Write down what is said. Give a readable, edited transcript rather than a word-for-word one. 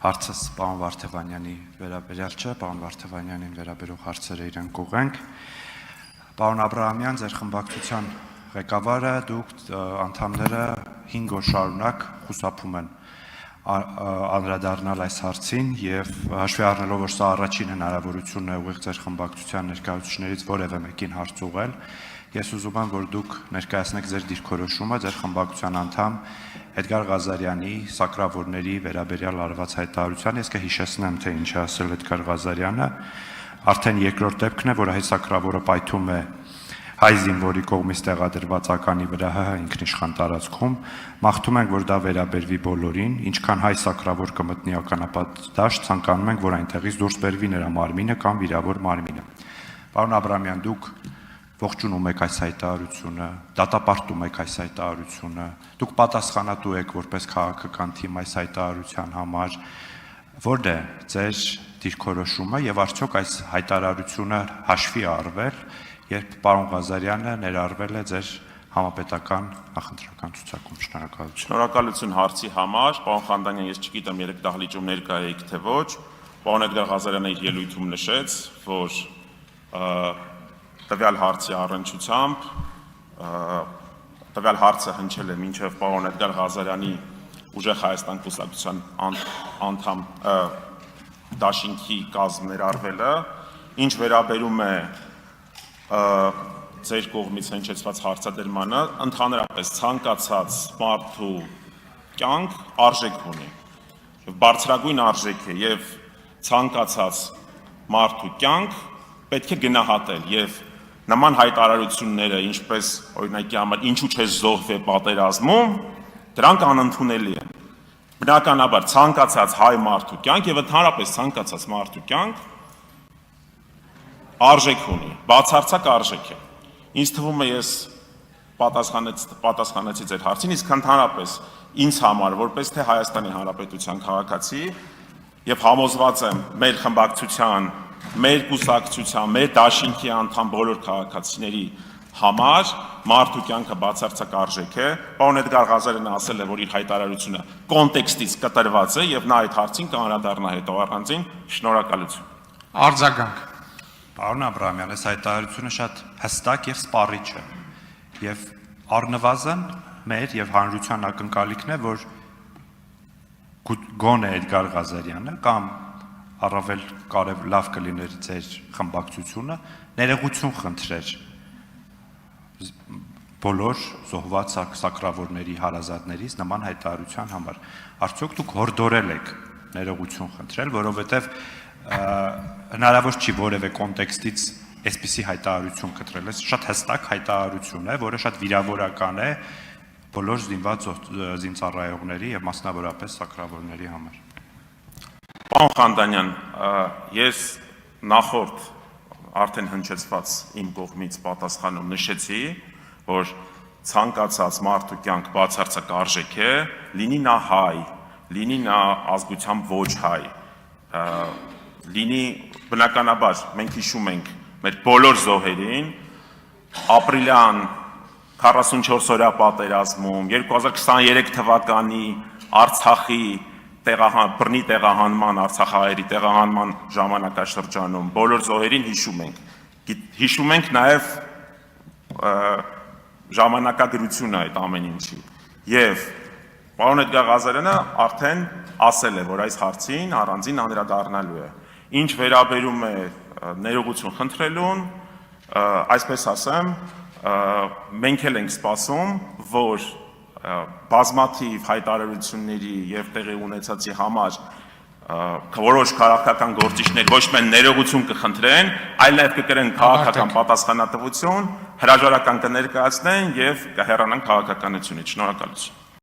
Հարցս պարոն Վարդևանյանի վերաբերյալ չէ, պարոն Վարդևանյանին վերաբերող հարցերը իրեն կուղենք։ Պարոն Աբրահամյան, ձեր խմբակցության ղեկավարը, դուք անդամները 5 օր շարունակ խուսափում են անդրադառնալ այս հարցին եւ հաշվի առնելով, որ սա առաջին հնարավորությունն է ուղիղ ձեր խմբակցության ներկայացուցիչներից որևէ մեկին հարց ուղղել, ես ուզում եմ, որ դուք ներկայացնեք ձեր դիրքորոշումը ձեր խմբակցության անդամ Էդգար Ղազարյանի սակրավորների վերաբերյալ արված հայտարարության, ես կհիշեցնեմ, թե ինչ է ասել Էդգար Ղազարյանը, արդեն երկրորդ դեպքն է, որ հայ սակրավորը պայթում է հայ զինվորի կողմից տեղադրված ականի վրա ՀՀ ինքնիշխան տարածքում, մաղթում ենք, որ դա վերաբերվի բոլորին, ինչքան հայ սակրավոր կմտնի ականապատ դաշտ, ցանկանում ենք, որ այնտեղից դուրս բերվի նրա մարմինը կամ վիրավոր մարմինը։ Պարոն Աբրահամյան, դուք ողջունում եք այս հայտարարությունը, դատապարտում եք այս հայտարարությունը, դուք պատասխանատու եք որպես քաղաքական թիմ այս հայտարարության համար, որն է ձեր դիրքորոշումը եւ արդյոք այս հայտարարությունը հաշվի առվել, երբ պարոն Ղազարյանը ներառվել է ձեր համապետական նախընտրական ցուցակում։ Շնորհակալություն։ Շնորհակալություն հարցի համար, պարոն Խանդանյան, ես չգիտեմ երեք դահլիճում ներկա եք թե ոչ, պարոն Էդգար Ղազարյանը իր ելույթում նշեց, որ տվյալ հարցի առնչությամբ տվյալ հարցը հնչել է մինչև պարոն Էդգար Ղազարյանի ուժեղ Հայաստան կուսակցության անդամ դաշինքի կազմ ներառվելը, ինչ վերաբերում է ձեր կողմից հնչեցված հարցադրմանը, ընդհանրապես ցանկացած մարդու կյանք արժեք ունի, բարձրագույն արժեք է եւ ցանկացած մարդու կյանք պետք է գնահատել եւ նման հայտարարությունները, ինչպես օրինակի համար ինչու չէ զոհվել պատերազմում, դրանք անընդունելի են։ Բնականաբար ցանկացած հայ մարդու կյանք եւ ընդհանրապես ցանկացած մարդու կյանք արժեք ունի, բացարձակ արժեք է։ Ինձ թվում է ես պատասխանեցի ձեր հարցին, իսկ ընդհանրապես ինձ համար, որպես թե Հայաստանի Հանրապետության քաղաքացի եւ համոզված եմ մեր խմբակցության, մեր կուսակցության, մեր դաշինքի անդամ բոլոր քաղաքացիների համար մարդու կյանքը բացարձակ արժեք է։ Պարոն Էդգար Ղազարյանը ասել է, որ իր հայտարարությունը կոնտեքստից կտրված է եւ նա այդ հարցին կանդրադառնա հետո առանձին։ Շնորհակալություն։ Արձագանք։ Պարոն Աբրահամյան, այս հայտարարությունը շատ հստակ եւ սպառիչ է եւ առնվազն մեր եւ հանրության ակնկալիքն է, որ գոնե Էդգար Ղազարյանը կամ առավել լավ կլիներ ձեր խմբակցությունը ներողություն խնդրեր բոլոր զոհված սակրավորների հարազատներից նման հայտարարության համար։ Արդյոք դուք հորդորել եք ներողություն խնդրել, որովհետեւ հնարավոր չի որևէ կոնտեքստից այսպիսի հայտարարություն կտրել։ Այս շատ հստակ հայտարարություն է, որը շատ վիրավորական է բոլոր զինված զինծառայողների եւ մասնավորապես սակրավորների համար։ Պարոն Խանդանյան, ես նախորդ արդեն հնչեցված իմ կողմից պատասխանում նշեցի, որ ցանկացած մարդու կյանք բացարձակ արժեք է, լինի նա հայ, լինի նա ազգությամբ ոչ հայ, լինի բնականաբար մենք հիշում ենք մեր բոլոր զոհերին, ապրիլյան 44-օրյա պատերազմում, 2023 թվականի Արցախի բռնի տեղահանման, Արցախահայերի տեղահանման ժամանակաշրջանում բոլոր զոհերին հիշում ենք։ Հիշում ենք նաև ժամանակագրությունը այդ ամեն ինչի։ Եվ պարոն Էդգար Ղազարյանը արդեն ասել է, որ այս հարցին առանձին անդրադառնալու է։ Ինչ վերաբերում է ներողություն խնդրելուն, այսպես ասեմ, մենք էլ ենք սպասում, որ բազմաթիվ հայտարարությունների եւ տեղի ունեցածի համար որոշ քաղաքական գործիչներ ոչ միայն ներողություն կխնդրեն, այլ նաեւ կկրեն քաղաքական պատասխանատվություն, հրաժարական կներկայացնեն եւ կհեռանան քաղաքականությունից։ Շնորհակալություն։